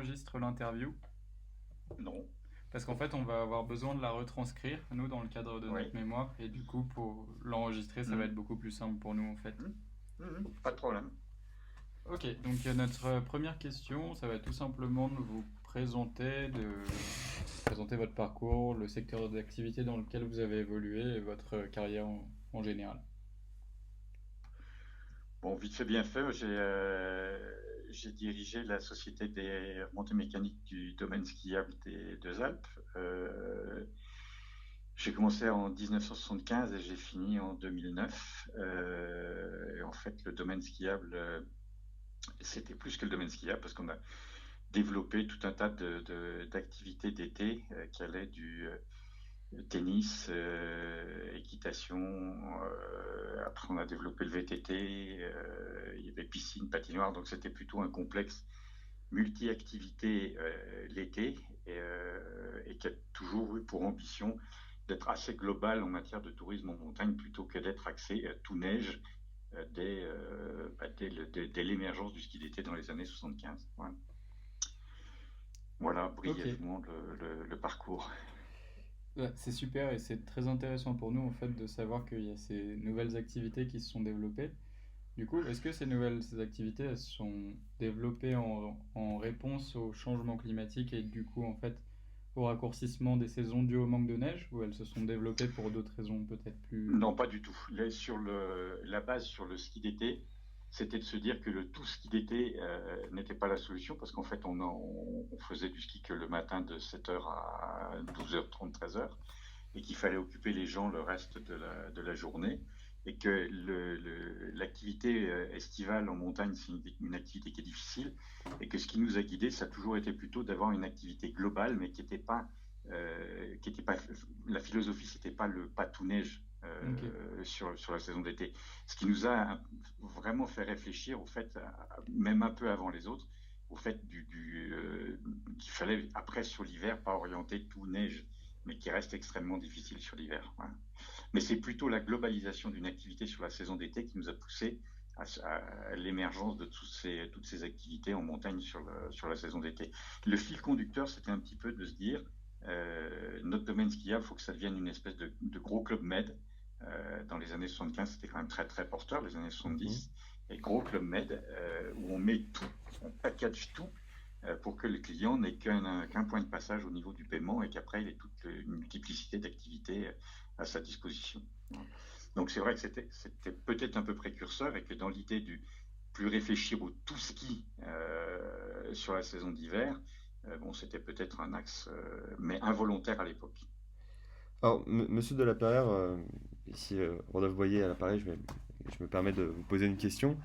enregistres l'interview? Non. Parce qu'en fait, on va avoir besoin de la retranscrire, nous, dans le cadre de notre Oui. mémoire, et du coup, pour l'enregistrer, ça va être Mhm. beaucoup plus simple pour nous, en fait. Mhm. Mhm. Pas de problème. Ok, donc notre première question, ça va être tout simplement de vous présenter votre parcours, le secteur d'activité dans lequel vous avez évolué et votre carrière en général. Bon, vite fait, bien fait. J'ai dirigé la société des remontées mécaniques du domaine skiable des Deux Alpes. J'ai commencé en 1975 et j'ai fini en 2009. Et en fait, le domaine skiable, c'était plus que le domaine skiable parce qu'on a développé tout un tas d'activités d'été qui allaient du tennis, équitation. Après, on a développé le VTT. Il y avait piscine, patinoire. Donc, c'était plutôt un complexe multi-activités l'été et qui a toujours eu pour ambition d'être assez global en matière de tourisme en montagne plutôt que d'être axé tout neige dès l'émergence du ski d'été dans les années 75. Voilà, voilà Ok, brièvement le parcours. ouais, c'est super et c'est très intéressant pour nous, en fait, de savoir qu'il y a ces nouvelles activités qui se sont développées. Du coup, est-ce que ces activités, elles sont développées en réponse au changement climatique et du coup, en fait, au raccourcissement des saisons dues au manque de neige, ou elles se sont développées pour d'autres raisons peut-être plus... Non, pas du tout. Là, la base sur le ski d'été, c'était de se dire que le tout ski d'été n'était pas la solution parce qu'en fait, on faisait du ski que le matin de 7h à 12h30, 13h et qu'il fallait occuper les gens le reste de la journée et que l'activité estivale en montagne, c'est une activité qui est difficile et que ce qui nous a guidés, ça a toujours été plutôt d'avoir une activité globale mais qui était pas la philosophie, c'était pas le patou-neige Ok, sur la saison d'été. Ce qui nous a vraiment fait réfléchir au fait, même un peu avant les autres, au fait qu'il fallait après sur l'hiver pas orienter tout neige, mais qui reste extrêmement difficile sur l'hiver. Voilà. Mais c'est plutôt la globalisation d'une activité sur la saison d'été qui nous a poussé à l'émergence de toutes ces activités en montagne sur la saison d'été. Le fil conducteur, c'était un petit peu de se dire, notre domaine skiable, il faut que ça devienne une espèce de gros club med. Dans les années 75, c'était quand même très très porteur, les années Mhm. 70. Et gros club med, où on met tout, on package tout, pour que le client n'ait qu'un point de passage au niveau du paiement et qu'après, il ait toute une multiplicité d'activités à sa disposition. Voilà. Donc c'est vrai que c'était peut-être un peu précurseur et que dans l'idée du plus réfléchir au tout ski sur la saison d'hiver, bon, c'était peut-être un axe, mais involontaire à l'époque. Alors, monsieur de la Perrière, ici Rodolphe Boyer à l'appareil, je me permets de vous poser une question.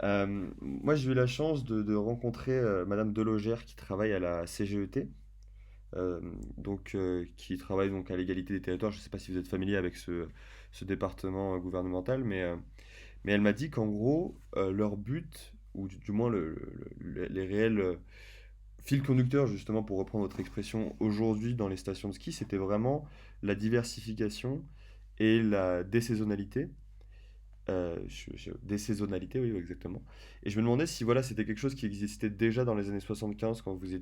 Moi, j'ai eu la chance de rencontrer Madame Delogère qui travaille à la CGET, qui travaille donc à l'égalité des territoires. Je ne sais pas si vous êtes familier avec ce département gouvernemental, mais elle m'a dit qu'en gros, leur but, ou du moins les réels fil conducteur, justement, pour reprendre votre expression, aujourd'hui dans les stations de ski, c'était vraiment la diversification et la désaisonnalité. Désaisonnalité, oui, exactement. Et je me demandais si voilà, c'était quelque chose qui existait déjà dans les années 75 quand vous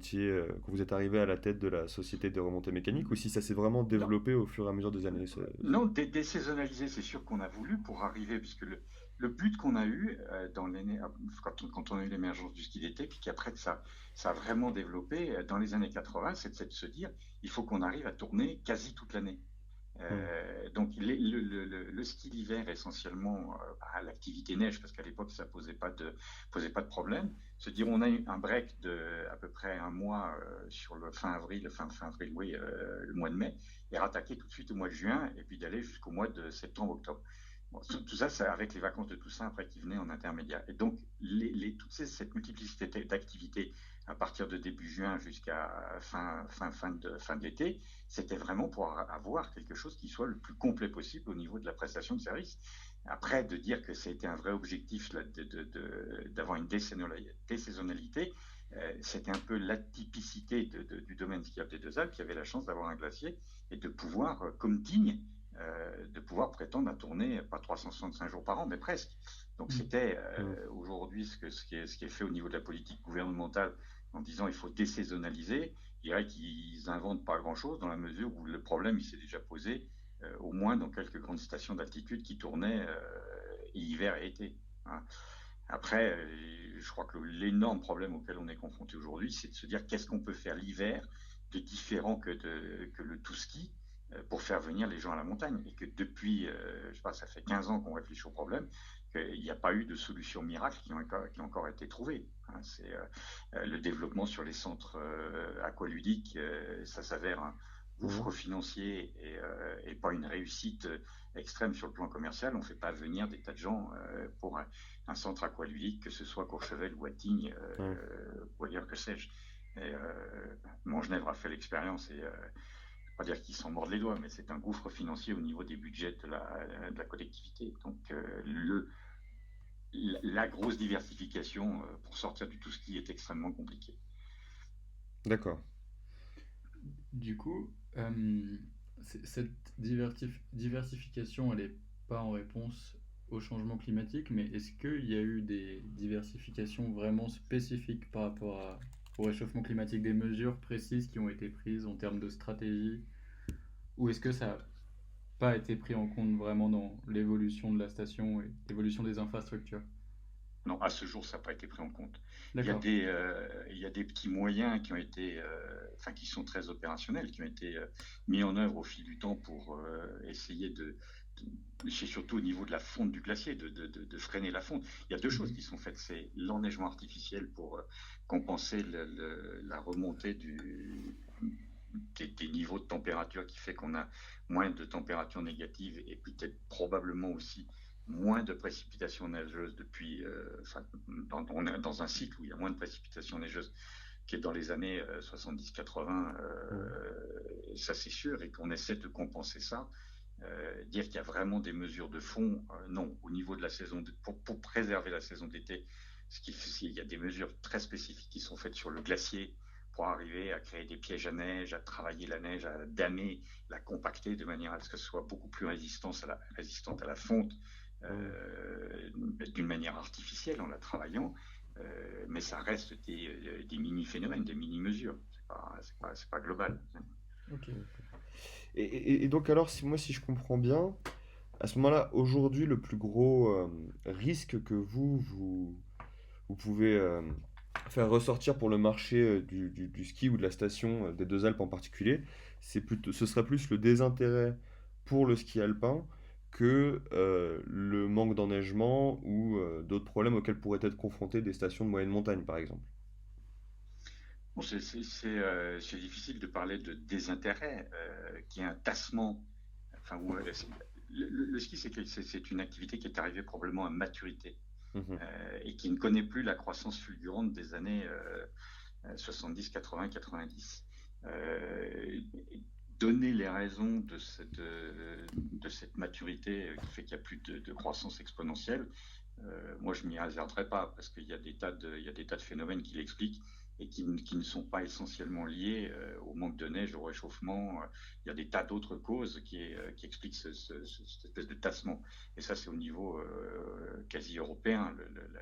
êtes arrivé à la tête de la société de remontée mécanique, ou si ça s'est vraiment Non, développé au fur et à mesure des années. non, désaisonnaliser, c'est sûr qu'on a voulu pour arriver, puisque le but qu'on a eu dans l'année, quand on a eu l'émergence du ski d'été, puis qu'après ça a vraiment développé dans les années 80, c'est de se dire, il faut qu'on arrive à tourner quasi toute l'année. Hmm. Donc le ski d'hiver essentiellement l'activité neige parce qu'à l'époque ça posait pas de problème. Se dire on a eu un break de à peu près un mois sur le fin avril, fin avril oui le mois de mai et rattaquer tout de suite au mois de juin et puis d'aller jusqu'au mois de septembre-octobre. Bon, tout ça, c'est avec les vacances de Toussaint après qui venaient en intermédiaire. Et donc, cette multiplicité d'activités à partir de début juin jusqu'à fin de l'été, c'était vraiment pour avoir quelque chose qui soit le plus complet possible au niveau de la prestation de service. Après, de dire que c'était un vrai objectif là, d'avoir une désaisonnalité, c'était un peu l'atypicité du domaine skiable des Deux Alpes qui avait la chance d'avoir un glacier et de pouvoir, comme Tignes, de pouvoir prétendre à tourner, pas 365 jours par an, mais presque. Donc hmm, c'était Hmm. aujourd'hui ce qui est fait au niveau de la politique gouvernementale en disant il faut désaisonnaliser. Je dirais qu'ils inventent pas grand-chose dans la mesure où le problème il s'est déjà posé au moins dans quelques grandes stations d'altitude qui tournaient hiver et été. Hein. Après, je crois que l'énorme problème auquel on est confronté aujourd'hui, c'est de se dire qu'est-ce qu'on peut faire l'hiver de différent que le tout ski pour faire venir les gens à la montagne. Et que depuis, je sais pas, ça fait 15 ans qu'on réfléchit au problème, qu'il n'y a pas eu de solution miracle qui a encore été trouvée. Hein. C'est le développement sur les centres aqualudiques, ça s'avère un Mhm. gouffre financier et pas une réussite extrême sur le plan commercial. On ne fait pas venir des tas de gens pour un centre aqualudique, que ce soit Courchevel ou à Tignes, Ouais. ou ailleurs que sais-je. Et Montgenèvre a fait l'expérience et pas dire qu'ils s'en mordent les doigts, mais c'est un gouffre financier au niveau des budgets de la collectivité. Donc la grosse diversification pour sortir du tout ski est extrêmement compliquée. D'accord. Du coup, cette diversification, elle n'est pas en réponse au changement climatique, mais est-ce qu'il y a eu des diversifications vraiment spécifiques par rapport au réchauffement climatique, des mesures précises qui ont été prises en termes de stratégie, ou est-ce que ça n'a pas été pris en compte vraiment dans l'évolution de la station et l'évolution des infrastructures? Non, à ce jour, ça n'a pas été pris en compte. D'accord. Il y a des petits moyens qui ont été, enfin, qui sont très opérationnels, qui ont été mis en œuvre au fil du temps pour essayer c'est surtout au niveau de la fonte du glacier, de freiner la fonte. Il y a deux choses Mhm. qui sont faites. C'est l'enneigement artificiel pour compenser la remontée des niveaux de température qui fait qu'on a moins de température négative et peut-être probablement aussi moins de précipitations neigeuses depuis, enfin, on est dans un cycle où il y a moins de précipitations neigeuses qui est dans les années 70-80, Mhm. ça c'est sûr, et qu'on essaie de compenser ça. Dire qu'il y a vraiment des mesures de fond, non. Au niveau de la saison, pour préserver la saison d'été, il y a des mesures très spécifiques qui sont faites sur le glacier pour arriver à créer des pièges à neige, à travailler la neige, à damer, la compacter de manière à ce que ce soit beaucoup plus résistante à la fonte, Mhm. d'une manière artificielle en la travaillant. Mais ça reste des mini-phénomènes, des mini-mesures. C'est pas global. Ok. Et donc alors, si je comprends bien, à ce moment-là, aujourd'hui, le plus gros risque que vous pouvez faire ressortir pour le marché du ski ou de la station des Deux Alpes en particulier, ce serait plus le désintérêt pour le ski alpin que le manque d'enneigement ou d'autres problèmes auxquels pourraient être confrontées des stations de moyenne montagne, par exemple. Bon, c'est difficile de parler de désintérêt, qui est un tassement. Enfin, le ski, c'est une activité qui est arrivée probablement à maturité Mhm. et qui ne connaît plus la croissance fulgurante des années 70, 80, 90. Euh, Donner les raisons de cette maturité qui fait qu'il n'y a plus de croissance exponentielle, moi je m'y réserverai pas parce qu'il y a il y a des tas de phénomènes qui l'expliquent et qui ne sont pas essentiellement liés au manque de neige, au réchauffement. Il y a des tas d'autres causes qui expliquent cette espèce de tassement. Et ça, c'est au niveau quasi européen,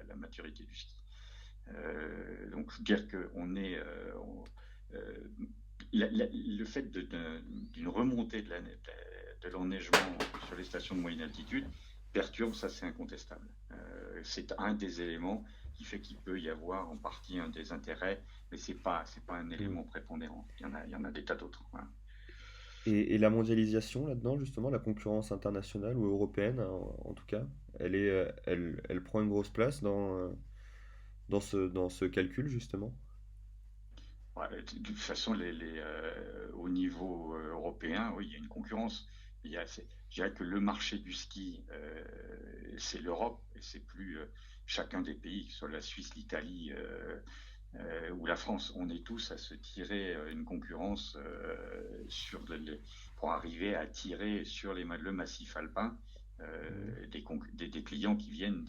la maturité du ski. Donc, dire qu'on est. Euh, le fait d'une remontée de l'enneigement sur les stations de moyenne altitude perturbe, ça c'est incontestable. C'est un des éléments qui fait qu'il peut y avoir en partie un désintérêt, mais c'est pas un Mhm. élément prépondérant. Il y en a des tas d'autres. Voilà. Et la mondialisation là-dedans, justement, la concurrence internationale ou européenne, hein, en tout cas, elle prend une grosse place dans ce calcul, justement. Ouais, de toute façon, au niveau européen, oui, il y a une concurrence. Je dirais que le marché du ski, c'est l'Europe et c'est plus chacun des pays, que ce soit la Suisse, l'Italie ou la France. On est tous à se tirer une concurrence pour arriver à tirer sur le massif alpin Mhm. des clients qui viennent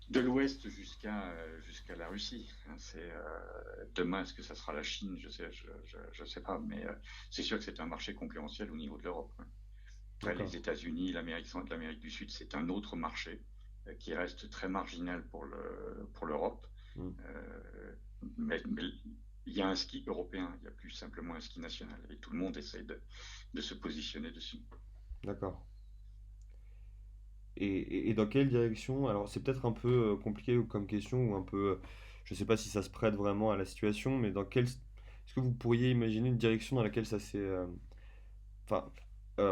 de l'Ouest jusqu'à la Russie. Demain, est-ce que ça sera la Chine? Je sais pas, mais c'est sûr que c'est un marché concurrentiel au niveau de l'Europe. Après, D'accord. les États-Unis, l'Amérique centrale, l'Amérique du Sud, c'est un autre marché qui reste très marginal pour l'Europe. Mm. Euh, mais il y a un ski européen, il n'y a plus simplement un ski national. Et tout le monde essaie de se positionner dessus. D'accord. Et dans quelle direction? Alors, c'est peut-être un peu compliqué comme question, ou un peu, je sais pas si ça se prête vraiment à la situation, mais est-ce que vous pourriez imaginer une direction dans laquelle ça s'est, enfin,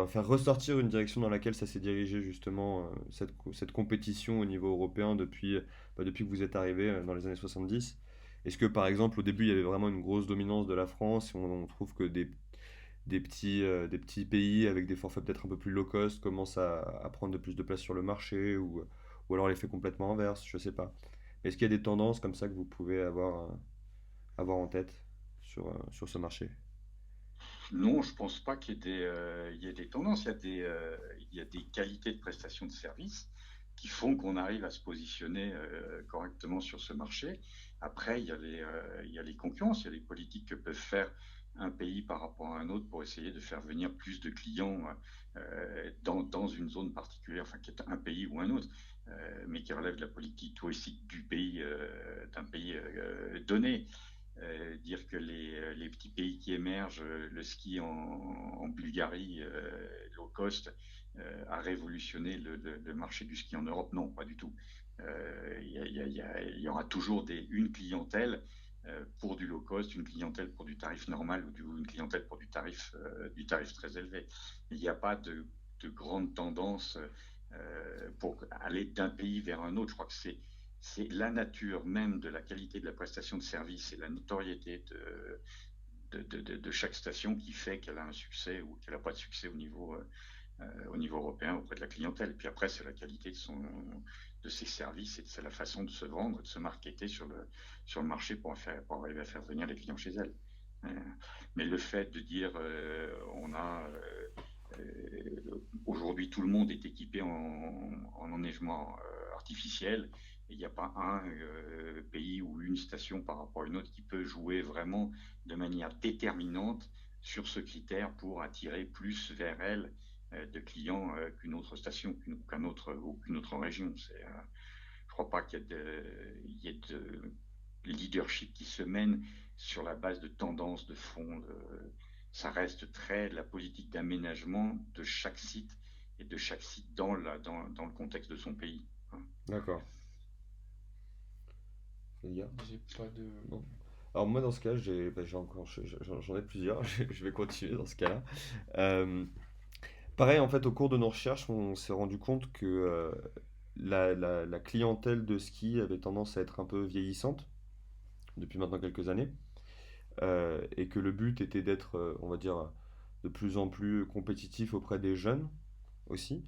faire ressortir une direction dans laquelle ça s'est dirigé justement, cette compétition au niveau européen depuis que vous êtes arrivé dans les années 70? Est-ce que par exemple au début il y avait vraiment une grosse dominance de la France et on trouve que des petits pays avec des forfaits peut-être un peu plus low cost commencent à prendre de plus de place sur le marché, ou alors l'effet complètement inverse, je sais pas. Est-ce qu'il y a des tendances comme ça que vous pouvez avoir en tête sur ce marché? Non, je pense pas il y ait des tendances. Il y a des qualités de prestation de service qui font qu'on arrive à se positionner correctement sur ce marché. Après, il y a les concurrences, il y a les politiques que peuvent faire un pays par rapport à un autre pour essayer de faire venir plus de clients dans une zone particulière, enfin qui est un pays ou un autre, mais qui relève de la politique touristique du pays, d'un pays donné. Dire que les petits pays qui émergent, le ski en Bulgarie, low cost, a révolutionné le marché du ski en Europe. Non, pas du tout. Il y aura toujours une clientèle pour du low cost, une clientèle pour du tarif normal ou une clientèle pour du tarif très élevé. Il n'y a pas de grande tendance pour aller d'un pays vers un autre. Je crois que c'est la nature même de la qualité de la prestation de service et la notoriété de chaque station qui fait qu'elle a un succès ou qu'elle n'a pas de succès au niveau européen auprès de la clientèle. Et puis après, c'est la qualité de ses services et c'est la façon de se vendre, de se marketer sur le marché pour arriver à faire venir les clients chez elle. Euh, mais le fait de dire aujourd'hui tout le monde est équipé en enneigement artificiel, il n'y a pas un pays ou une station par rapport à une autre qui peut jouer vraiment de manière déterminante sur ce critère pour attirer plus vers elle de clients qu'une autre station, qu'une autre région. Je ne crois pas qu'il y ait de leadership qui se mène sur la base de tendances de fond. Ça reste très la politique d'aménagement de chaque site et de chaque site dans le contexte de son pays. D'accord. Les gars? J'ai pas de. Non. Alors moi dans ce cas, j'en ai plusieurs. Je vais continuer dans ce cas-là. Euh, Pareil, en fait, au cours de nos recherches, on s'est rendu compte que la clientèle de ski avait tendance à être un peu vieillissante depuis maintenant quelques années, et que le but était d'être, on va dire, de plus en plus compétitif auprès des jeunes aussi.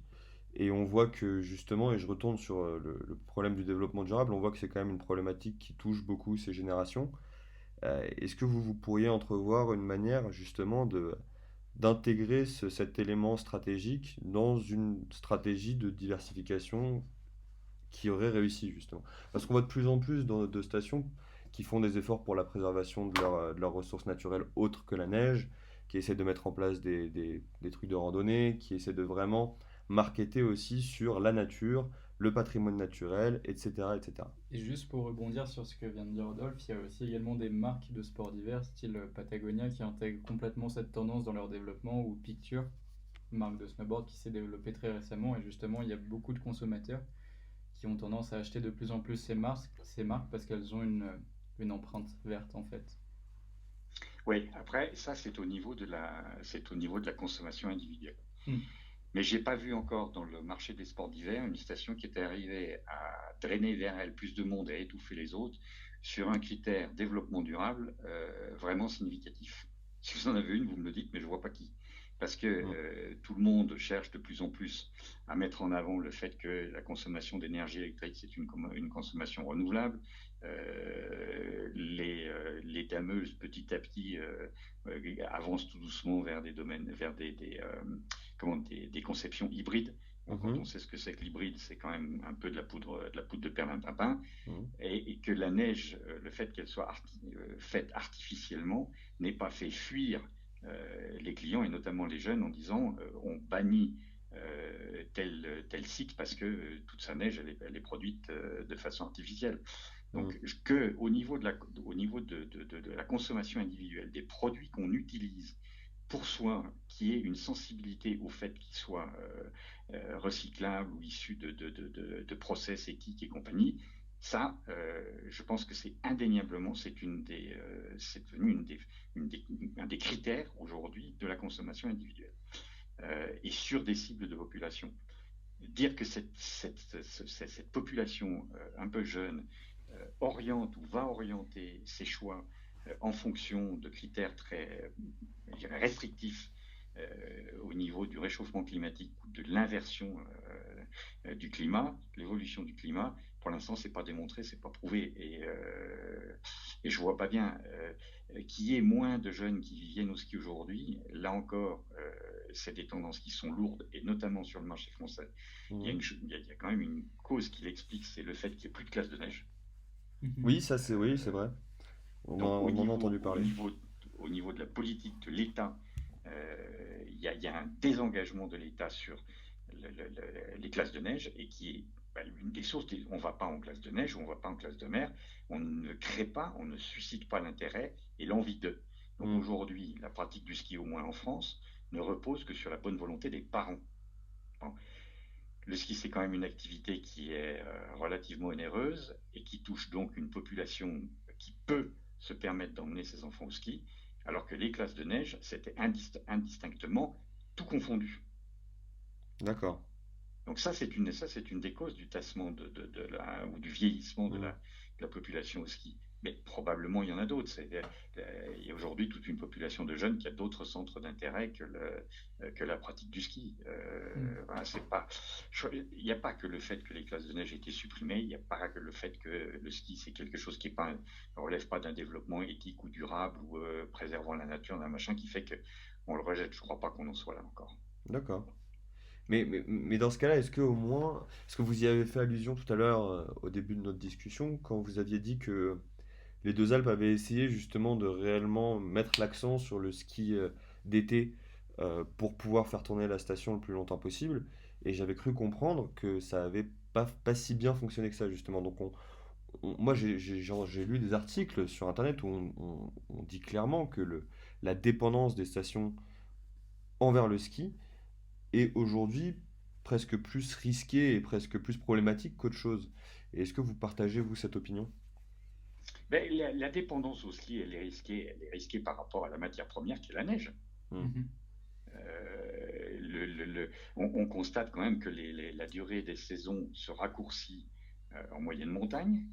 Et on voit que justement, et je retourne sur le problème du développement durable, on voit que c'est quand même une problématique qui touche beaucoup ces générations. Est-ce que vous pourriez entrevoir une manière justement d'intégrer cet élément stratégique dans une stratégie de diversification qui aurait réussi justement? Parce qu'on voit de plus en plus de stations qui font des efforts pour la préservation de leurs ressources naturelles autres que la neige, qui essaient de mettre en place des trucs de randonnée, qui essaient de vraiment marketer aussi sur la nature, le patrimoine naturel, etc., etc. Et juste pour rebondir sur ce que vient de dire Rodolphe, il y a aussi également des marques de sports d'hiver, style Patagonia, qui intègrent complètement cette tendance dans leur développement, ou Picture, marque de snowboard qui s'est développée très récemment. Et justement, il y a beaucoup de consommateurs qui ont tendance à acheter de plus en plus ces marques parce qu'elles ont une empreinte verte en fait. Oui, après, ça, c'est au niveau de la consommation individuelle. Hmm. Mais j'ai pas vu encore dans le marché des sports d'hiver une station qui était arrivée à drainer vers elle plus de monde et à étouffer les autres sur un critère développement durable vraiment significatif. Si vous en avez une, vous me le dites, mais je vois pas qui. Parce que Mm. tout le monde cherche de plus en plus à mettre en avant le fait que la consommation d'énergie électrique, c'est une consommation renouvelable. Les dameuses, petit à petit, avancent tout doucement vers des domaines, vers des conceptions hybrides. Bon, quand on Mhm. sait ce que c'est que l'hybride, c'est quand même un peu de la poudre de perlimpinpin, Mhm. et que la neige, le fait qu'elle soit faite artificiellement, n'ait pas fait fuir les clients et notamment les jeunes en disant on bannit tel site parce que toute sa neige elle est produite de façon artificielle. Mm. Donc, au niveau de la consommation individuelle, des produits qu'on utilise pour soi, qui ait une sensibilité au fait qu'ils soient recyclables ou issus de process éthiques et compagnie, ça, je pense que c'est indéniablement, c'est devenu un des critères aujourd'hui de la consommation individuelle et sur des cibles de population. Dire que cette population un peu jeune oriente ou va orienter ses choix en fonction de critères très restrictifs au niveau du réchauffement climatique ou de l'inversion du climat, l'évolution du climat, pour l'instant, c'est pas démontré, c'est pas prouvé. Et je vois pas bien qu'il y ait moins de jeunes qui viennent au ski aujourd'hui. Là encore, c'est des tendances qui sont lourdes, et notamment sur le marché français. Mm. Il y a quand même une cause qui l'explique, c'est le fait qu'il n'y ait plus de classe de neige. Mhm. Oui, ça c'est oui, c'est Euh, vrai. donc On en a entendu parler. au niveau de la politique de l'État, il y a un désengagement de l'État sur les classes de neige et qui est une des sources. On ne va pas en classe de neige ou on ne va pas en classe de mer, on ne crée pas, on ne suscite pas l'intérêt et l'envie d'eux. Donc Mm. aujourd'hui, la pratique du ski, au moins en France, ne repose que sur la bonne volonté des parents. Bon. Le ski, c'est quand même une activité qui est relativement onéreuse et qui touche donc une population qui peut se permettre d'emmener ses enfants au ski, alors que les classes de neige, c'était indistinctement tout confondu. D'accord. Donc ça, c'est une des causes du tassement ou du vieillissement Mm. de la population au ski. Mais probablement, il y en a d'autres. Il y a aujourd'hui toute une population de jeunes qui a d'autres centres d'intérêt que la pratique du ski. Mm. Voilà, il n'y a pas que le fait que les classes de neige aient été supprimées, il n'y a pas que le fait que le ski, c'est quelque chose qui ne relève pas d'un développement éthique ou durable ou préservant la nature, d'un machin qui fait qu'on le rejette. Je ne crois pas qu'on en soit là encore. D'accord. Mais dans ce cas-là, est-ce que au moins, est-ce que vous y avez fait allusion tout à l'heure au début de notre discussion, quand vous aviez dit que les deux Alpes avaient essayé justement de réellement mettre l'accent sur le ski d'été pour pouvoir faire tourner la station le plus longtemps possible, et j'avais cru comprendre que ça avait pas si bien fonctionné que ça justement. Donc moi j'ai lu des articles sur Internet où on dit clairement que la dépendance des stations envers le ski est aujourd'hui presque plus risquée et presque plus problématique qu'autre chose. Et est-ce que vous partagez, vous, cette opinion? Ben, la dépendance au ski, elle est risquée par rapport à la matière première qui est la neige. Hmm. Mhm. On constate quand même que la durée des saisons se raccourcit en moyenne montagne,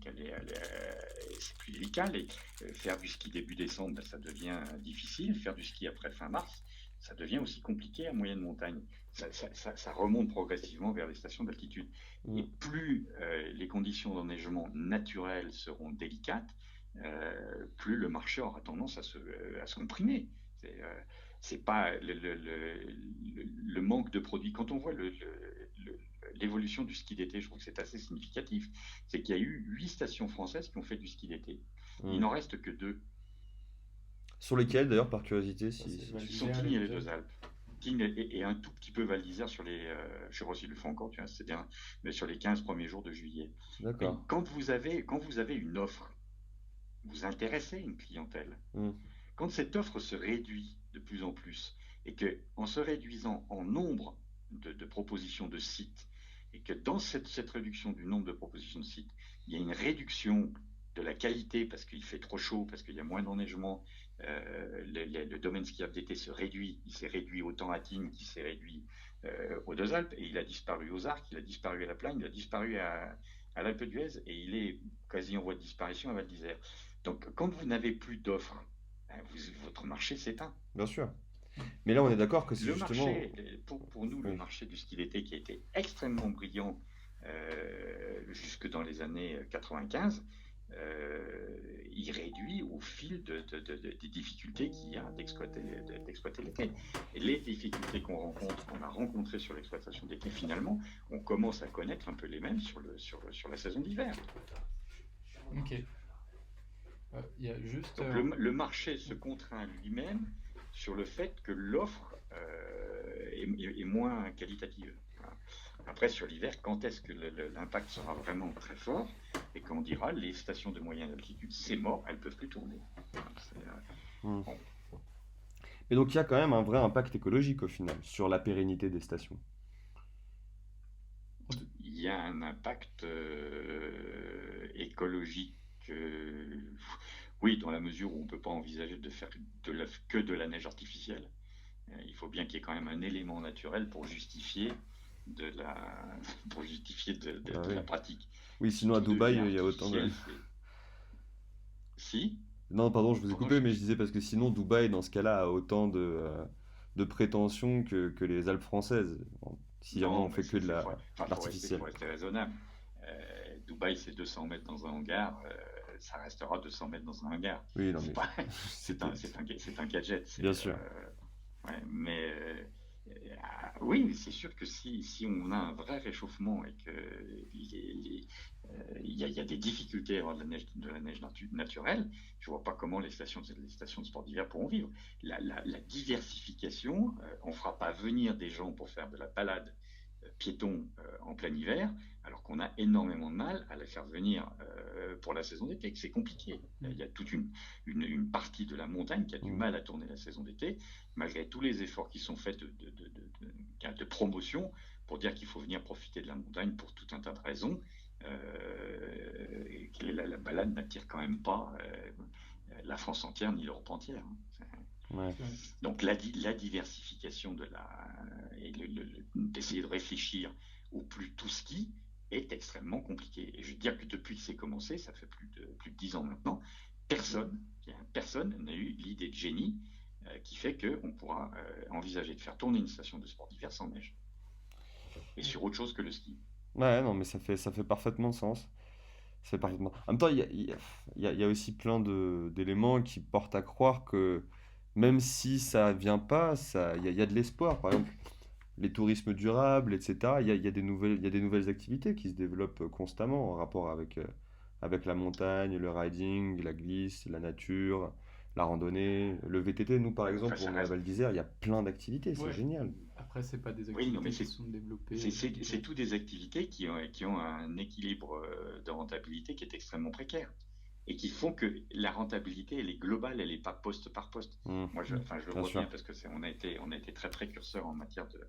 c'est plus délicat. Faire du ski début décembre, ben, ça devient difficile. Faire du ski après fin mars, ça devient aussi compliqué en moyenne montagne. Ça remonte progressivement vers les stations d'altitude. Et Hmm. plus les conditions d'enneigement naturelles seront délicates, plus le marché aura tendance à se comprimer. C'est pas le manque de produits. Quand on voit l'évolution du ski d'été, je trouve que c'est assez significatif. C'est qu'il y a eu 8 stations françaises qui ont fait du ski d'été. Il Hmm. n'en reste que 2. Sur lesquels, d'ailleurs, par curiosité, Ça, c'est Val Ce si sont d'Isère et Tignes les et les deux Deux Alpes. Alpes. Tignes et un tout petit peu Val d'Isère sur les. Je sais pas s'ils le font encore, tu vois, c'est bien, mais sur les 15 premiers jours de juillet. Mais D'accord. quand vous avez une offre, vous intéressez une clientèle. Hmm. Quand cette offre se réduit de plus en plus, et que en se réduisant en nombre de propositions de sites, et que dans cette réduction du nombre de propositions de sites, il y a une réduction de la qualité parce qu'il fait trop chaud, parce qu'il y a moins d'enneigement, le domaine skiable d'été se réduit. Il s'est réduit autant à Tignes qu'il s'est réduit aux Deux Alpes, et il a disparu aux Arcs, il a disparu à la Plagne, il a disparu à l'Alpe d'Huez, et il est quasi en voie de disparition à Val d'Isère. Donc, quand vous n'avez plus d'offres, votre marché s'éteint. Bien sûr. Mais là, on est Donc, d'accord que c'est le justement. marché, pour nous, le Oui. marché du ski d'été qui a été extrêmement brillant jusque dans les années 95, il réduit au fil des difficultés qu'il y a d'exploiter l'été. Et les difficultés qu'on a rencontrées sur l'exploitation d'été, finalement, on commence à connaître un peu les mêmes sur la saison d'hiver. Ok. Il y a juste. Donc le marché se contraint lui-même sur le fait que l'offre est moins qualitative. Voilà. Après, sur l'hiver, quand est-ce que l'impact sera vraiment très fort? et qu'on dira les stations de moyenne altitude, c'est mort, elles ne peuvent plus tourner. Hmm. Bon, Et donc il y a quand même un vrai impact écologique au final sur la pérennité des stations. En tout- il y a un impact écologique, euh, oui, dans la mesure où on ne peut pas envisager de faire que de la neige artificielle. Il faut bien qu'il y ait quand même un élément naturel pour justifier de la, pour justifier Bah de oui. la pratique. Oui, Si sinon à tout Dubaï, devient il y a autant de... artificiel, c'est... Si, Non, pardon, je vous ai pardon, coupé, mais je disais parce que sinon Dubaï, dans ce cas-là, a autant de prétentions que les Alpes françaises. Bon, si jamais non, on mais fait que de enfin, l'artificiel. faut rester raisonnable. Dubaï, c'est 200 mètres dans un hangar, ça restera 200 mètres dans un hangar. Oui, non C'est mais pas, c'était... c'est un gadget. Bien sûr. Ouais, mais oui, c'est sûr que si on a un vrai réchauffement et que il y a des difficultés à avoir de la neige naturelle, je vois pas comment les stations de sport d'hiver pourront vivre. La diversification, on fera pas venir des gens pour faire de la balade piéton en plein hiver, alors qu'on a énormément de mal à les faire venir pour la saison d'été, que c'est compliqué. Il y a toute une partie de la montagne qui a du Mm. mal à tourner la saison d'été, malgré tous les efforts qui sont faits de promotion pour dire qu'il faut venir profiter de la montagne pour tout un tas de raisons. Et que la balade n'attire quand même pas la France entière ni l'Europe entière. Ouais. c'est vrai. Donc la diversification et d'essayer de réfléchir au plus tout ski est extrêmement compliqué. Et je veux dire que depuis que c'est commencé, ça fait plus de 10 ans maintenant, personne n'a eu l'idée de génie qui fait qu'on pourra envisager de faire tourner une station de sport d'hiver sans neige et Ouais. sur autre chose que le ski. Ouais, non, mais ça fait parfaitement sens. Ça fait Ouais. parfaitement... En même temps, il y a aussi plein d'éléments qui portent à croire que même si ça vient pas, il y a de l'espoir. Par exemple, les tourismes durables, etc. Il y a des nouvelles activités qui se développent constamment en rapport avec la montagne, le riding, la glisse, la nature, la randonnée, le VTT. Nous, par Ouais, mais enfin, exemple, où ça on est à reste. Val d'Isère, il y a plein d'activités, c'est Ouais. génial. Après, c'est pas des Oui, non, mais activités qui sont développées c'est direct. toutes des activités qui ont un équilibre de rentabilité qui est extrêmement précaire et qui font que la rentabilité, elle est globale, elle n'est pas poste par poste. Hmm, Moi, Mm. enfin, je le bien vois sûr. bien parce que on a été très précurseur en matière de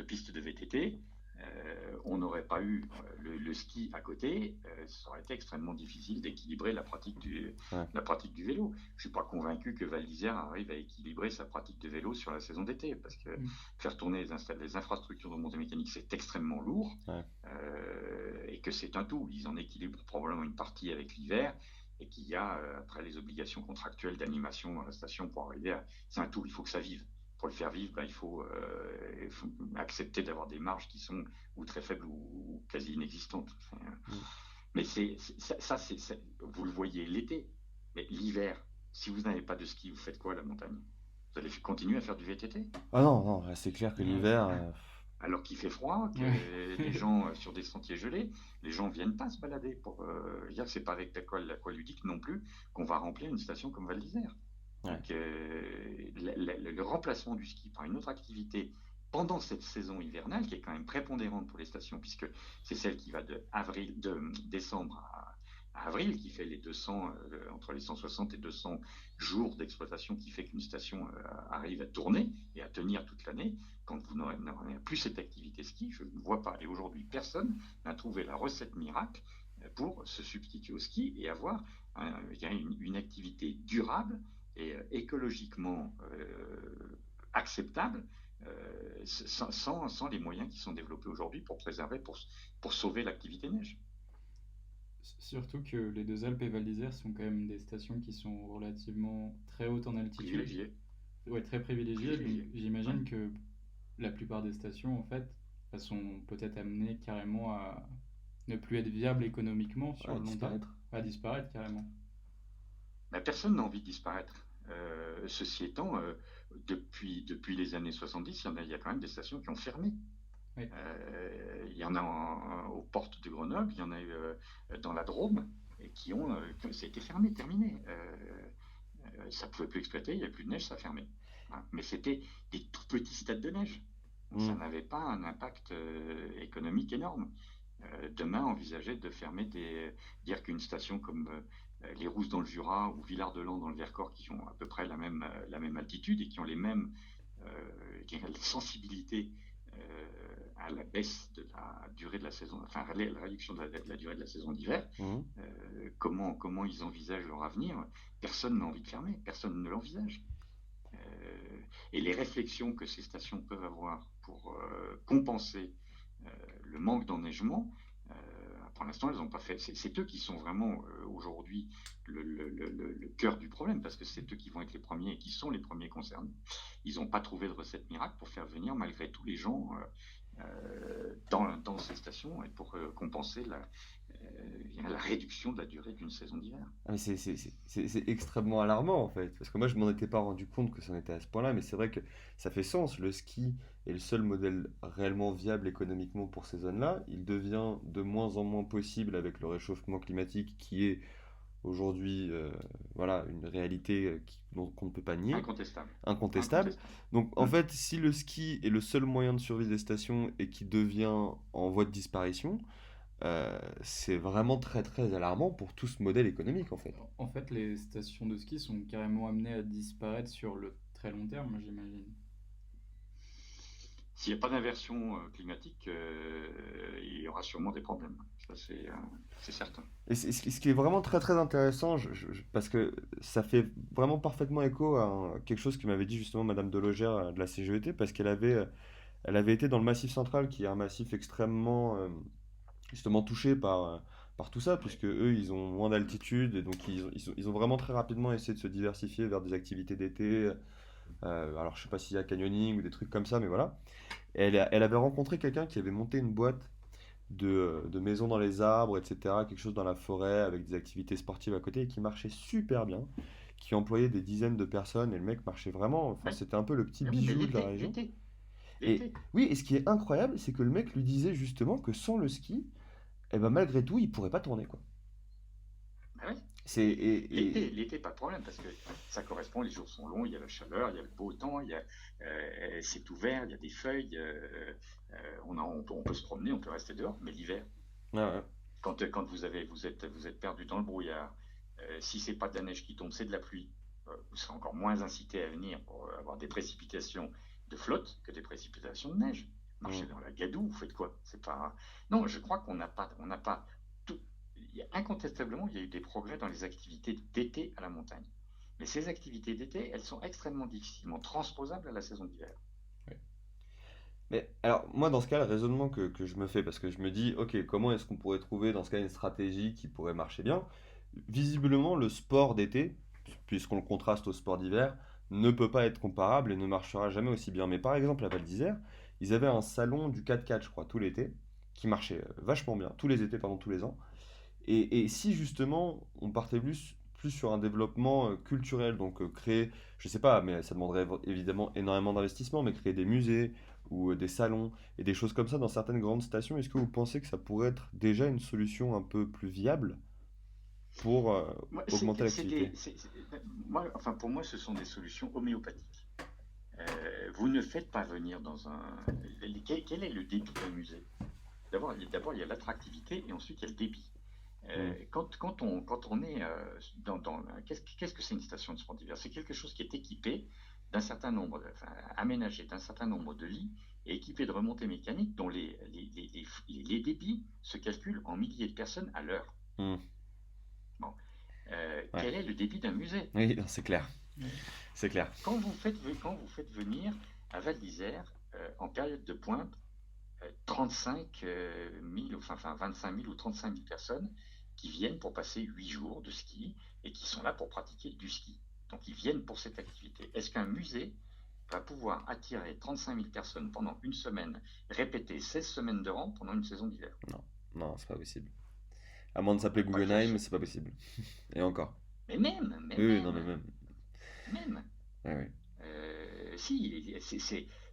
pistes de VTT. On n'aurait pas eu le ski à côté, ça aurait été extrêmement difficile d'équilibrer Ouais. la pratique du vélo. Je suis pas convaincu que Val d'Isère arrive à équilibrer sa pratique de vélo sur la saison d'été, parce que Mm. faire tourner les infrastructures de montée mécanique, c'est extrêmement lourd, Ouais. et que c'est un tout. Ils en équilibrent probablement une partie avec l'hiver, et qu'il y a après les obligations contractuelles d'animation dans la station pour arriver à... C'est un tout, il faut que ça vive. Pour le faire vivre, ben, il faut accepter d'avoir des marges qui sont ou très faibles ou quasi inexistantes. Enfin, Hmm. mais vous le voyez l'été. Mais l'hiver, si vous n'avez pas de ski, vous faites quoi à la montagne? Vous allez continuer à faire du VTT? Ah non, non, là, c'est clair que Ouais. l'hiver, Alors qu'il fait froid, que Ouais. les gens sur des sentiers gelés, les gens viennent pas se balader pour dire que c'est pas avec l'aqualudique non plus qu'on va remplir une station comme Val d'Isère. ouais. Donc le remplacement du ski par une autre activité pendant cette saison hivernale qui est quand même prépondérante pour les stations puisque c'est celle qui va de décembre à avril qui fait les 200 entre les 160 et 200 jours d'exploitation qui fait qu'une station arrive à tourner et à tenir toute l'année. Quand vous n'aurez plus cette activité ski, je ne vois pas et aujourd'hui personne n'a trouvé la recette miracle pour se substituer au ski et avoir une activité durable et écologiquement acceptable sans les moyens qui sont développés aujourd'hui pour préserver, pour sauver l'activité neige. Surtout que les deux Alpes et Val d'Isère sont quand même des stations qui sont relativement très hautes en altitude. Privilégié, Ouais, très privilégiées. Donc privilégié. Ouais. j'imagine que la plupart des stations, en fait, elles sont peut-être amenées carrément à ne plus être viables économiquement sur Ouais, le long terme, disparaître. à disparaître carrément. Mais personne n'a envie de disparaître. Ceci étant, depuis les années 70, il y a quand même des stations qui ont fermé. Oui. Il y en a aux portes de Grenoble, il y en a eu dans la Drôme, et ça a été fermé, terminé. Ça ne pouvait plus exploiter, il n'y avait plus de neige, ça a fermé. Hein. Mais c'était des tout petits stades de neige. Donc, ça Hmm. n'avait pas un impact économique énorme. demain envisager de dire qu'une station comme les Rousses dans le Jura ou Villard-de-Lans dans le Vercors, qui ont à peu près la même altitude et qui ont les sensibilités à la baisse de la durée de la saison, enfin la réduction de la durée de la saison d'hiver, Mhm. comment ils envisagent leur avenir, personne n'a envie de fermer, personne ne l'envisage. Et les réflexions que ces stations peuvent avoir pour compenser le manque d'enneigement, pour l'instant, elles n'ont pas fait. C'est eux qui sont vraiment aujourd'hui le cœur du problème, parce que c'est eux qui vont être les premiers et qui sont les premiers concernés. Ils n'ont pas trouvé de recette miracle pour faire venir malgré tout les gens dans ces stations et pour compenser la réduction de la durée d'une saison d'hiver. Ah, mais c'est extrêmement alarmant en fait, parce que moi je m'en étais pas rendu compte que c'en était à ce point-là, mais c'est vrai que ça fait sens. Le ski est le seul modèle réellement viable économiquement pour ces zones-là. Il devient de moins en moins possible avec le réchauffement climatique qui est aujourd'hui voilà, une réalité qu'on ne peut pas nier, Incontestable. incontestable. Incontestable. Donc en Mm. fait, si le ski est le seul moyen de survie des stations et qui devient en voie de disparition, c'est vraiment très très alarmant pour tout ce modèle économique en fait. En fait, les stations de ski sont carrément amenées à disparaître sur le très long terme, j'imagine. S'il n'y a pas d'inversion climatique, il y aura sûrement des problèmes. Ça, c'est certain. Et ce qui est vraiment très très intéressant, parce que ça fait vraiment parfaitement écho à quelque chose que m'avait dit justement Madame Delogère de la CGET, parce elle avait été dans le Massif central, qui est un massif extrêmement justement touché par tout ça, Oui. puisque eux, ils ont moins d'altitude, et donc ils ont vraiment très rapidement essayé de se diversifier vers des activités d'été. Alors, je sais pas s'il y a canyoning ou des trucs comme ça, mais voilà. Et elle avait rencontré quelqu'un qui avait monté une boîte de maisons dans les arbres, etc., quelque chose dans la forêt, avec des activités sportives à côté, et qui marchait super bien, qui employait des dizaines de personnes, et le mec marchait vraiment, enfin, Oui. c'était un peu le petit Mais oui, mais bijou de la région. Et l'été. oui, et ce qui est incroyable, c'est que le mec lui disait justement que sans le ski, eh ben malgré tout, il pourrait pas tourner, quoi. Ben oui. C'est L'été, pas de problème, parce que ça correspond, les jours sont longs, il y a la chaleur, il y a le beau temps, c'est ouvert, il y a des feuilles, on peut se promener, on peut rester dehors, mais l'hiver, ouais, ouais. quand vous êtes perdu dans le brouillard, si c'est pas de la neige qui tombe, c'est de la pluie, vous serez encore moins incité à venir pour avoir des précipitations de flotte que des précipitations de neige. Marchez Mm. dans la gadoue, vous faites quoi? C'est pas. Non, je crois on n'a pas tout. Incontestablement, il y a eu des progrès dans les activités d'été à la montagne. Mais ces activités d'été, elles sont extrêmement difficilement transposables à la saison d'hiver. Ouais. Mais alors, moi, dans ce cas, le raisonnement que je me fais, parce que je me dis, ok, comment est-ce qu'on pourrait trouver dans ce cas une stratégie qui pourrait marcher bien? Visiblement, le sport d'été, puisqu'on le contraste au sport d'hiver, ne peut pas être comparable et ne marchera jamais aussi bien. Mais par exemple, à Val d'Isère, ils avaient un salon du 4x4, je crois, tout l'été, qui marchait vachement bien, tous les étés, pardon, tous les ans. Et si justement on partait plus sur un développement culturel, donc créer, je sais pas, mais ça demanderait évidemment énormément d'investissement, mais créer des musées ou des salons et des choses comme ça dans certaines grandes stations, est-ce que vous pensez que ça pourrait être déjà une solution un peu plus viable pour Moi, augmenter l'activité? enfin, pour moi, ce sont des solutions homéopathiques. Vous ne faites pas venir dans un. Quel est le débit d'un musée? D'abord, il y a l'attractivité et ensuite il y a le débit. Hmm. Quand on est qu'est-ce que c'est une station de sport d'hiver? C'est quelque chose qui est équipé d'un certain nombre, enfin, aménagé d'un certain nombre de lits et équipé de remontées mécaniques dont les débits se calculent en milliers de personnes à l'heure. Hmm. Bon. Ouais. Quel est le débit d'un musée? Oui, non, c'est clair, Ouais. c'est clair. Quand vous faites venir à Val d'Isère, en période de pointe, 35 000, enfin 25 000 ou 35 000 personnes qui viennent pour passer 8 jours de ski et qui sont là pour pratiquer du ski. Donc ils viennent pour cette activité. Est-ce qu'un musée va pouvoir attirer 35 000 personnes pendant une semaine, répéter 16 semaines de rang pendant une saison d'hiver? Non, non, c'est pas possible. À moins de s'appeler Pas que je- Guggenheim, c'est pas possible. Et encore. Mais même, mais Oui, oui, non, mais même, même. même. Ouais, ouais. Si,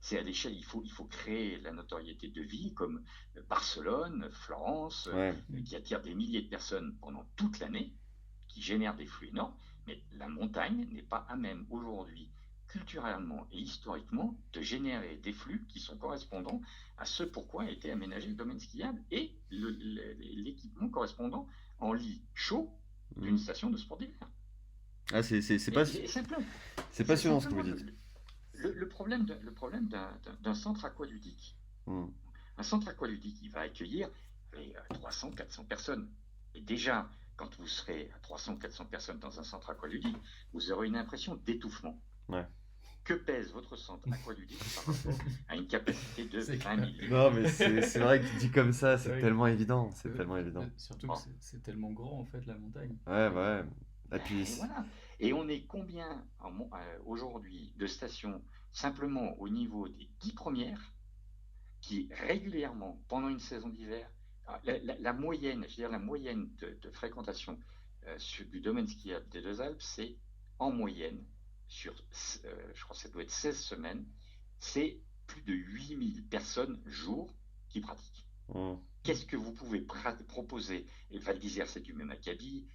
c'est à l'échelle, il faut créer la notoriété de villes comme Barcelone, Florence, Ouais. qui attirent des milliers de personnes pendant toute l'année, qui génèrent des flux énormes, mais la montagne n'est pas à même aujourd'hui, culturellement et historiquement de générer des flux qui sont correspondants à ce pourquoi a été aménagé le domaine skiable et l'équipement correspondant en lit chaud d'une Mm. station de sport d'hiver. Ah, Et simplement, c'est passionnant ce que vous simplement dites. le problème, d'un centre aqualudique. Mm. Un centre aqualudique, il va accueillir 300, 400 personnes. Et déjà, quand vous serez à 300, 400 personnes dans un centre aqualudique, vous aurez une impression d'étouffement. Ouais. Que pèse votre centre aqualudique par rapport à une capacité de C'est 20 clair. 000 Non, mais c'est vrai que dit comme ça, C'est c'est vrai tellement évident. C'est que- tellement évident. surtout que Bon, c'est tellement grand en fait la montagne. Ouais, ouais. Et puis, et voilà. Et on est combien aujourd'hui de stations simplement au niveau des 10 premières qui régulièrement, pendant une saison d'hiver, la moyenne, je veux dire la moyenne de fréquentation du domaine skiable des Deux Alpes, c'est en moyenne, sur, je crois que ça doit être 16 semaines, c'est plus de 8000 personnes jour qui pratiquent. mm, Qu'est-ce que vous pouvez proposer? Et Val d'Isère, c'est du même acabit.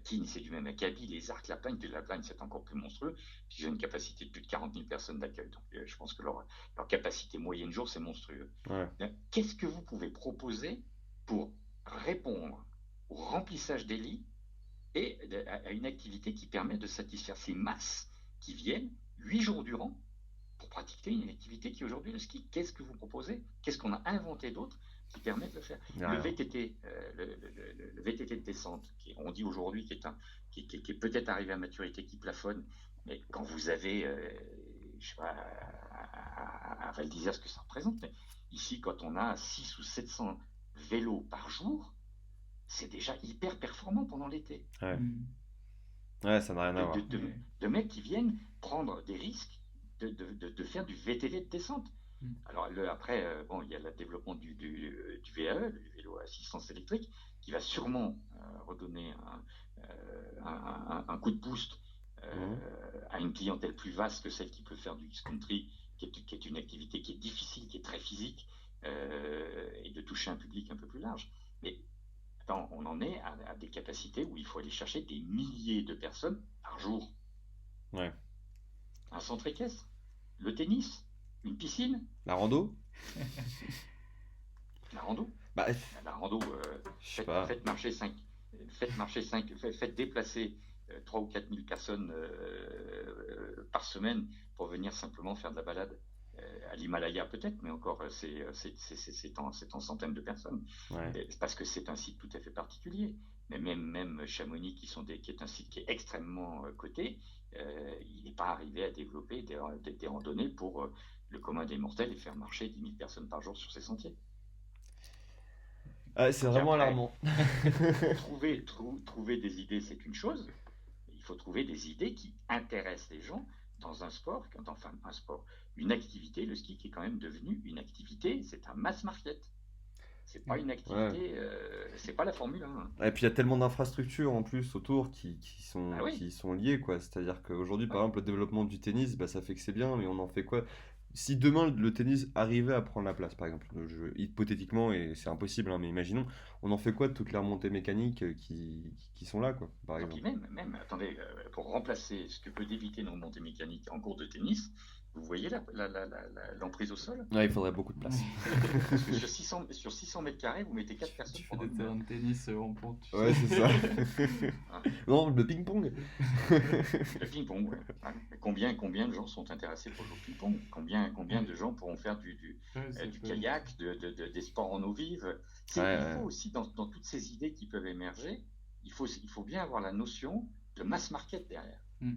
Tignes, c'est du même acabit. Les Arcs, la Plagne, c'est encore plus monstrueux. Ils ont une capacité de plus de 40 000 personnes d'accueil. Donc, je pense que leur capacité moyenne jour, c'est monstrueux. ouais. Qu'est-ce que vous pouvez proposer pour répondre au remplissage des lits et à une activité qui permet de satisfaire ces masses qui viennent 8 jours durant pour pratiquer une activité qui est aujourd'hui le ski? Qu'est-ce que vous proposez? Qu'est-ce qu'on a inventé d'autre qui permet de le faire? Y a Le rien. VTT, le VTT de descente, on dit aujourd'hui qui est peut-être arrivé à maturité, qui plafonne, mais quand vous avez, je sais pas, à Val d'Isère ce que ça représente, mais ici, quand on a 600 ou 700 vélos par jour, c'est déjà hyper performant pendant l'été. Ouais. Mm. Ouais, ça n'a rien à De, voir. de, de, Ouais. de mecs qui viennent prendre des risques de faire du VTT de descente. Mm. Alors après, bon, il y a le développement du VAE, le vélo à assistance électrique, qui va sûrement redonner un coup de boost Mm. à une clientèle plus vaste que celle qui peut faire du X-Country, qui est une activité qui est difficile, qui est très physique, et de toucher un public un peu plus large. Mais attends, on en est à des capacités où il faut aller chercher des milliers de personnes par jour. Ouais. Un centre équestre, le tennis, une piscine, La rando? la rando. Bah, La rando, je sais pas. faites déplacer 3 ou 4 000 personnes par semaine pour venir simplement faire de la balade. À l'Himalaya peut-être, mais encore c'est en centaines de personnes. Ouais. C'est parce que c'est un site tout à fait particulier. Mais même Chamonix, qui est un site qui est extrêmement coté, il n'est pas arrivé à développer des randonnées pour le commun des mortels et faire marcher 10 000 personnes par jour sur ces sentiers. Ah, c'est Donc vraiment après, alarmant. trouver des idées, c'est une chose. Mais il faut trouver des idées qui intéressent les gens dans un sport, enfin un sport, une activité, le ski qui est quand même devenu une activité, c'est un mass market. C'est pas une Ouais. activité, c'est pas la Formule 1. Et puis il y a tellement d'infrastructures en plus autour Ah oui, qui sont liées, quoi. C'est-à-dire qu'aujourd'hui, par ouais. exemple, le développement du tennis, bah, ça fait que c'est bien, mais on en fait quoi? Si demain le tennis arrivait à prendre la place, par exemple, hypothétiquement, et c'est impossible, hein, mais imaginons, on en fait quoi de toutes les remontées mécaniques qui sont là, quoi, par Non, puis exemple? attendez, pour remplacer ce que peut éviter nos montées mécaniques en cours de tennis, vous voyez l'emprise au sol? Ouais, il faudrait beaucoup de place. Parce que sur 600 mètres carrés, vous mettez 4 personnes Tu fais pendant des une heure. terrains de tennis en pente, tu Ouais, sais. c'est ça. Hein. Non, le ping-pong. Le ping-pong, ouais. Hein. Combien de gens sont intéressés pour le ping-pong? Combien de gens pourront faire Ouais, ça du peut kayak, des sports en eau vive? Ouais, Il ouais. faut aussi, dans toutes ces idées qui peuvent émerger, il faut bien avoir la notion de mass market derrière. Mm.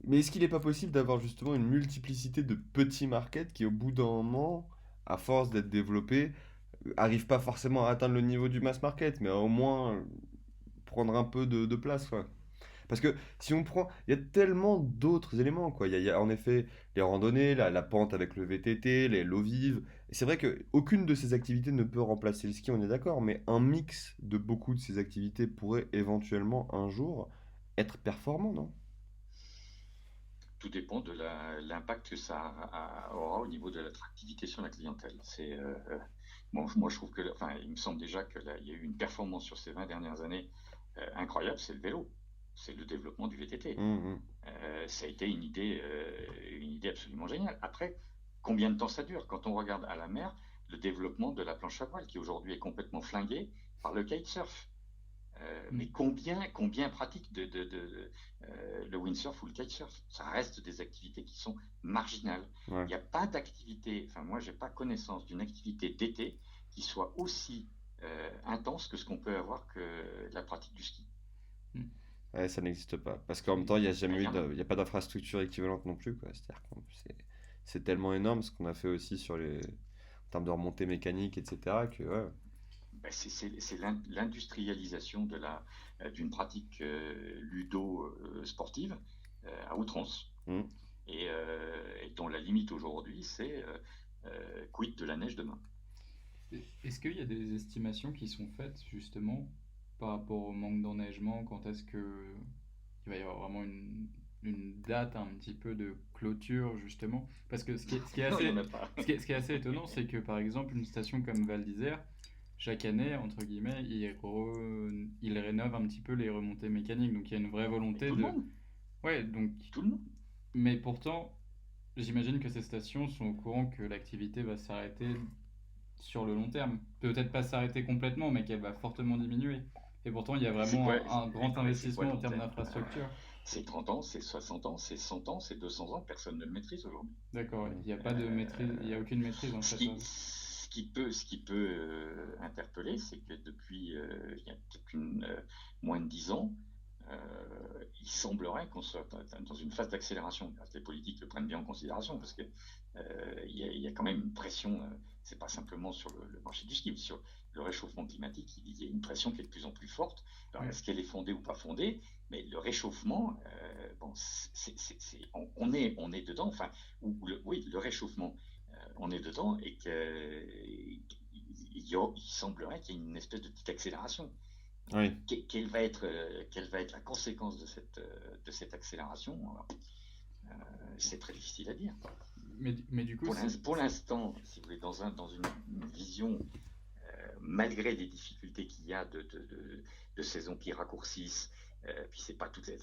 Mais est-ce qu'il n'est pas possible d'avoir justement une multiplicité de petits markets qui, au bout d'un moment, à force d'être développés, arrivent pas forcément à atteindre le niveau du mass market, mais au moins prendre un peu de place, quoi. Parce que si on prend, il y a tellement d'autres éléments, quoi. Il y a en effet les randonnées, la pente avec le VTT, l'eau vive. Et c'est vrai qu'aucune de ces activités ne peut remplacer le ski, on est d'accord, mais un mix de beaucoup de ces activités pourrait éventuellement un jour être performant, non? Tout dépend de l'impact que ça aura au niveau de l'attractivité sur la clientèle. Bon, moi, je trouve enfin, il me semble déjà qu'il y a eu une performance sur ces 20 dernières années incroyable, c'est le vélo. c'est le développement du VTT. Mhm. Ça a été une idée absolument géniale. Après, combien de temps ça dure? Quand on regarde à la mer, le développement de la planche à voile, qui aujourd'hui est complètement flingué par le kitesurf. Mais combien pratiquent le windsurf ou le kitesurf? Ça reste des activités qui sont marginales. Ouais. Il n'y a pas d'activité, enfin moi j'ai pas connaissance d'une activité d'été qui soit aussi intense que ce qu'on peut avoir que la pratique du ski. Ouais, ça n'existe pas. Parce qu'en même temps, il n'y a jamais Rien. il y a pas d'infrastructure équivalente non plus, quoi. C'est-à-dire que c'est tellement énorme ce qu'on a fait aussi en termes de remontée mécanique, etc., que ouais. Ben, c'est l'industrialisation d'une pratique ludo-sportive à outrance. Mhm. Et dont la limite aujourd'hui, c'est quid de la neige demain. Est-ce qu'il y a des estimations qui sont faites justement par rapport au manque d'enneigement? Quand est-ce que il va y avoir vraiment une date un petit peu de clôture justement? Parce que ce qui est Non, il n'y en assez, a pas. ce qui est assez étonnant, c'est que par exemple une station comme Val d'Isère, chaque année, entre guillemets, il rénove un petit peu les remontées mécaniques. Donc il y a une vraie Mais volonté tout le de... monde, Ouais, donc... tout le monde. Mais pourtant, j'imagine que ces stations sont au courant que l'activité va s'arrêter sur le long terme. Peut-être pas s'arrêter complètement, mais qu'elle va fortement diminuer. Et pourtant, il y a C'est vraiment quoi, un grand c'est quoi le investissement en long termes terme? d'infrastructure. C'est 30 ans, c'est 60 ans, c'est 100 ans, c'est 200 ans, personne ne le maîtrise aujourd'hui. D'accord, ouais. Mhm. Il n'y a pas de maîtrise, il y a aucune maîtrise en fait. Ce qui peut interpeller, c'est que depuis il y a peut-être moins de 10 ans, il semblerait qu'on soit dans une phase d'accélération. Les politiques le prennent bien en considération parce que il y a quand même une pression. C'est pas simplement sur le marché du ski, mais sur le réchauffement climatique. Il y a une pression qui est de plus en plus forte. Alors, Ouais. est-ce qu'elle est fondée ou pas fondée? Mais le réchauffement, bon, on est dedans. Enfin, oui, le réchauffement, on est dedans et il semblerait qu'il y ait une espèce de petite accélération. Oui. Quelle va être la conséquence de cette accélération? C'est très difficile à dire. Mais du coup, Pour l'instant, si vous voulez, dans une vision, malgré les difficultés qu'il y a de saisons qui raccourcissent, puis c'est pas toutes, il n'y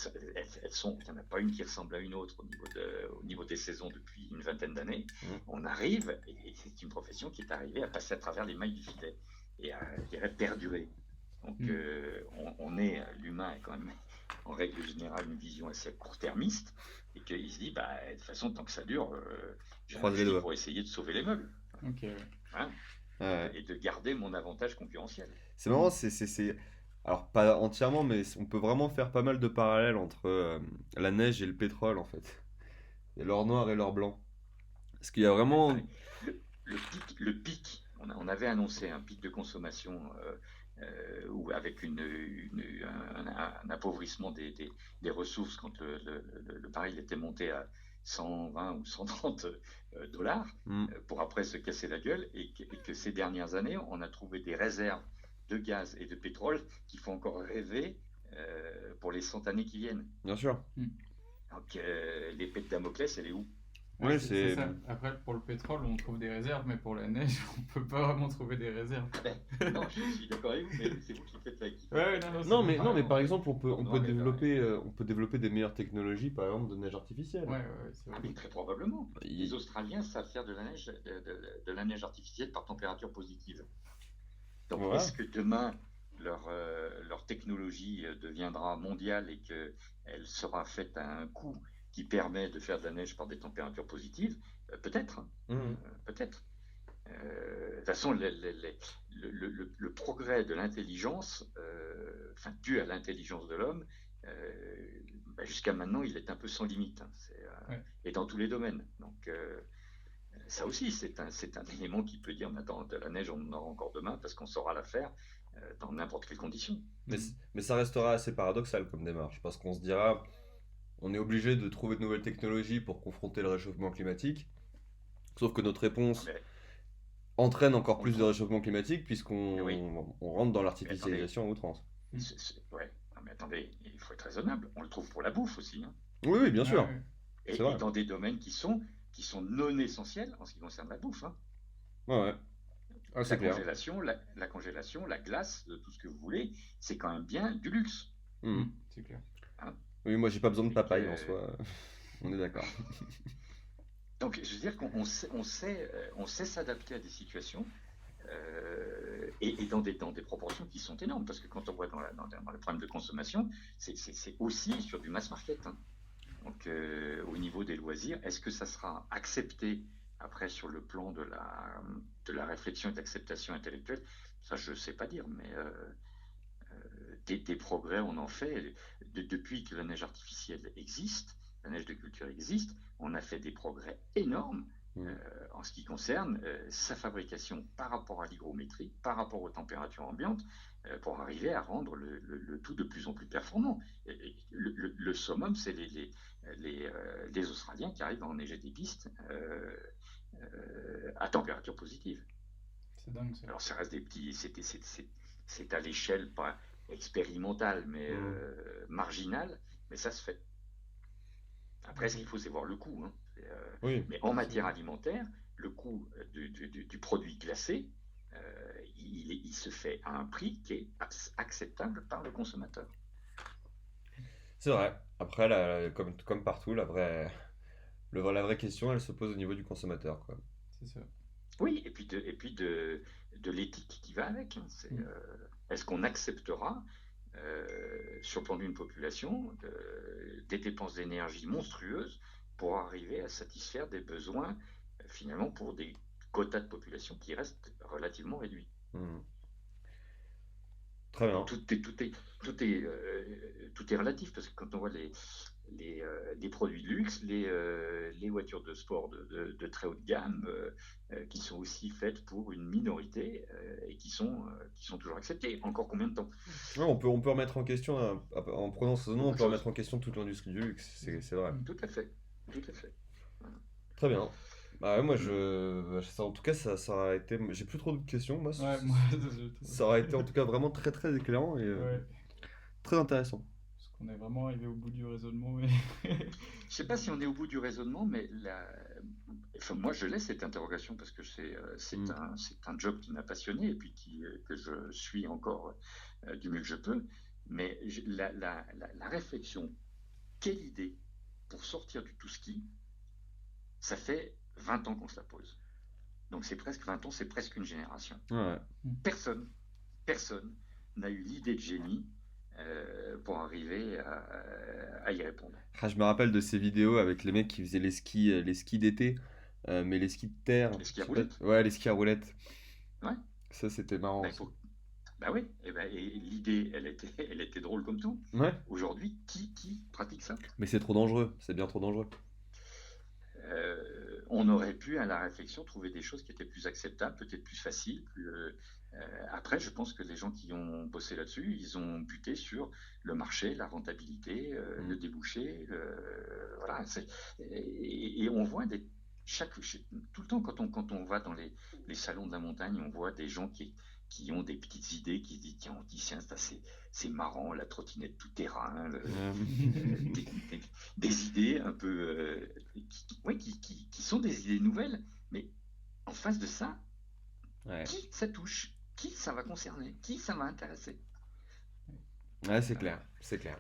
en a pas une qui ressemble à une autre au niveau des saisons depuis une vingtaine d'années. On arrive, et c'est une profession qui est arrivée à passer à travers les mailles du filet et à, je dirais, perdurer. Donc, l'humain est quand même, en règle générale, une vision assez court-termiste, et qu'il se dit, bah, de toute façon, tant que ça dure, j'ai Croise les doigts. pour essayer de sauver les meubles. ok, ouais. Hein, et de garder mon avantage concurrentiel. C'est marrant, alors pas entièrement, mais on peut vraiment faire pas mal de parallèles entre la neige et le pétrole en fait. Et l'or noir et l'or blanc. Parce qu'il y a vraiment... Le pic, on avait annoncé un pic de consommation ou avec un appauvrissement des ressources quand le baril était monté à 120 ou 130 dollars pour après se casser la gueule et que ces dernières années, on a trouvé des réserves de gaz et de pétrole qui font encore rêver pour les 100 années qui viennent. Bien sûr. Donc l'épée de Damoclès, elle est où? Ouais, c'est ça. Après, pour le pétrole, on trouve des réserves, mais pour la neige, on peut pas vraiment trouver des réserves. Non, je suis d'accord avec vous, mais c'est vous qui faites la équipe. Ouais, Non, mais par exemple, on peut développer des meilleures technologies, par exemple, de neige artificielle. Ouais, c'est vrai. Ah, mais très probablement. Les Australiens savent faire de la neige artificielle par température positive. Donc, Voilà. est-ce que demain, leur technologie deviendra mondiale et qu'elle sera faite à un coût qui permet de faire de la neige par des températures positives? Peut-être. Peut-être. De toute façon, le progrès de l'intelligence, dû à l'intelligence de l'homme, jusqu'à maintenant, il est un peu sans limite. Et dans tous les domaines. Donc, ça aussi, c'est un élément qui peut dire, attends, de la neige, on en aura encore demain parce qu'on saura la faire dans n'importe quelle condition. Mais ça restera assez paradoxal comme démarche, parce qu'on se dira, on est obligé de trouver de nouvelles technologies pour confronter le réchauffement climatique, sauf que notre réponse entraîne encore plus de réchauffement climatique, puisqu'on rentre dans l'artificialisation à outrance. Ouais, non, mais attendez, il faut être raisonnable. On le trouve pour la bouffe aussi. Hein. Oui, bien sûr. Et dans des domaines qui sont non essentiels en ce qui concerne la bouffe. Hein. Ouais. Ah, la congélation, la glace, tout ce que vous voulez, c'est quand même bien du luxe. C'est clair. Hein. Oui, moi j'ai pas besoin de Et papaye en que, soi. On est d'accord. donc, je veux dire on sait s'adapter à des situations et dans des proportions qui sont énormes. Parce que quand on voit dans les problèmes de consommation, c'est aussi sur du mass market, hein. Donc, au niveau des loisirs, est-ce que ça sera accepté après sur le plan de la réflexion et de l'acceptation intellectuelle? Ça, je ne sais pas dire, mais des progrès, on en fait. Depuis que la neige artificielle existe, la neige de culture existe, on a fait des progrès énormes Mm. en ce qui concerne sa fabrication par rapport à l'hygrométrie, par rapport aux températures ambiantes, pour arriver à rendre le tout de plus en plus performant. Et le summum, c'est les Australiens qui arrivent à enneiger des pistes à température positive. C'est dingue ça. Alors ça reste des petits, c'est à l'échelle pas expérimentale, mais Mm. marginale, mais ça se fait. Après, ce qu'il faut, c'est voir le coût, hein. Oui, Mais en C'est matière alimentaire, le coût du produit glacé, il se fait à un prix qui est acceptable par le consommateur. c'est vrai. Après, comme partout, la vraie question, elle se pose au niveau du consommateur, quoi. c'est ça. Oui, et puis de l'éthique qui va avec, hein. Mm. Est-ce qu'on acceptera, sur le plan d'une population, des dépenses d'énergie monstrueuses pour arriver à satisfaire des besoins, finalement, pour des quotas de population qui restent relativement réduits. Mm. Très Donc bien. tout est relatif, parce que quand on voit les produits de luxe, les voitures de sport de très haute gamme, qui sont aussi faites pour une minorité et qui sont toujours acceptées. Encore combien de temps? Ouais, on peut remettre en question, en prenant ce nom, on Beaucoup de peut remettre choses. en question toute l'industrie du luxe, C'est ça. c'est vrai. Mm. Tout à fait. Tout à fait. Voilà. Très bien. Bah ouais, moi, Mm. en tout cas, ça aura été. J'ai plus trop de questions, moi. Ouais, moi, je trouve. Ça aura été en tout cas vraiment très très éclairant et Ouais. très intéressant. Parce qu'on est vraiment arrivé au bout du raisonnement. Je sais pas si on est au bout du raisonnement, mais enfin, moi je laisse cette interrogation parce que Mm. c'est un job qui m'a passionné et puis que je suis encore du mieux que je peux. Mais la réflexion, quelle idée pour sortir du tout ski, ça fait 20 ans qu'on se la pose. Donc c'est presque 20 ans, c'est presque une génération. Ouais. Personne, personne n'a eu l'idée de génie pour arriver à y répondre. Ah, je me rappelle de ces vidéos avec les mecs qui faisaient les skis d'été, mais les skis de terre. Est-ce Je qu'il y a sais pas. roulette? Ouais, les skis à roulettes. Ouais. Ça, c'était marrant Ben, aussi. bah oui, et l'idée, elle était drôle comme tout. Ouais. Aujourd'hui, qui pratique ça? Mais c'est trop dangereux. C'est bien trop dangereux. On aurait pu, à la réflexion, trouver des choses qui étaient plus acceptables, peut-être plus faciles. Après, je pense que les gens qui ont bossé là-dessus, ils ont buté sur le marché, la rentabilité, le débouché. Voilà, et on voit tout le temps quand on va dans les salons de la montagne, on voit des gens qui ont des petites idées, qui se disent, tiens, tiens, c'est marrant, la trottinette tout terrain, des, des- des idées un peu, ouais, qui sont des idées nouvelles, mais en face de ça, Ouais. qui ça touche? Qui ça va concerner? Qui ça va intéresser? Ouais, c'est clair. C'est clair.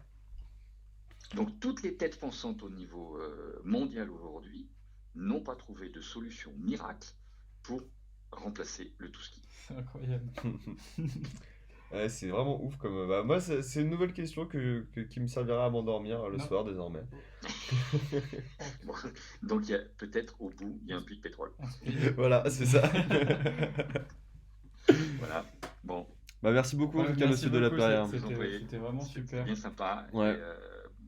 Donc toutes les têtes pensantes au niveau mondial aujourd'hui n'ont pas trouvé de solution miracle pour remplacer le tout ski. C'est incroyable. Ouais, c'est vraiment ouf comme. Bah, moi, c'est une nouvelle question qui me servira à m'endormir le Non. soir désormais. Bon, donc il y a peut-être au bout, il y a un puits de pétrole. On se plie. Voilà, c'est ça. Voilà. Bon, Bah, merci beaucoup en Ouais, tout cas, merci monsieur de la beaucoup, Perrière. je vous en prie. c'était vraiment C'est super. bien sympa. Ouais. Et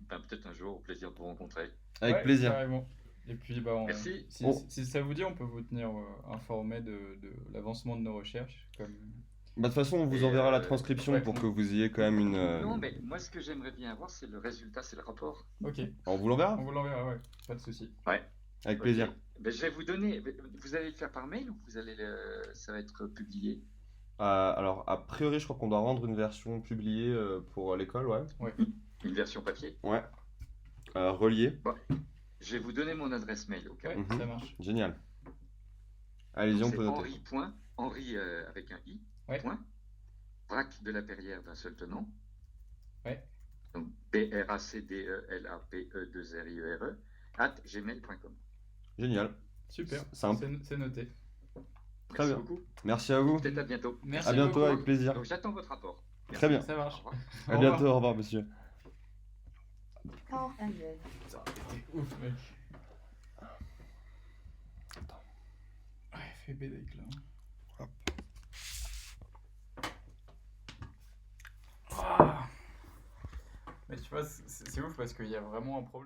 ben, peut-être un jour, au plaisir de vous rencontrer. Avec Ouais, plaisir. carrément. Et puis, bah, Merci. si ça vous dit, on peut vous tenir informé de l'avancement de nos recherches. Bah, de toute façon, on vous Et, enverra la transcription ouais, pour que vous ayez quand même une. Non, mais moi, ce que j'aimerais bien avoir, c'est le résultat, c'est le rapport. Ok, On vous l'enverra? on vous l'enverra, ouais, pas de souci. Ouais. Avec Ok. plaisir. Ben, je vais vous donner. Vous allez le faire par mail ou ça va être publié? Alors, a priori, je crois qu'on doit rendre une version publiée pour l'école, ouais. Ouais, Une version papier? Ouais. Reliée. Bon. Je vais vous donner mon adresse mail au cas ouais, où. Mhm. ça marche. Génial. Allez-y, on C'est peut noter. Henri avec un i, Ouais. point, Vrac de la Perrière d'un seul tenant. Ouais. Donc bracdelape2riere @gmail.com. Génial. Super, Simple. c'est noté. Très Merci bien. beaucoup. Merci à vous. Peut-être à bientôt. Merci À bientôt, beaucoup. avec plaisir. Donc j'attends votre rapport. Très bien. Ça Au marche. revoir. À Au bientôt. revoir. Au revoir, monsieur. Call ended. Putain, t'es ouf, mec. Ouais, fais Bédec là. Hop. Ah. Mais tu vois, c'est ouf parce qu'il y a vraiment un problème.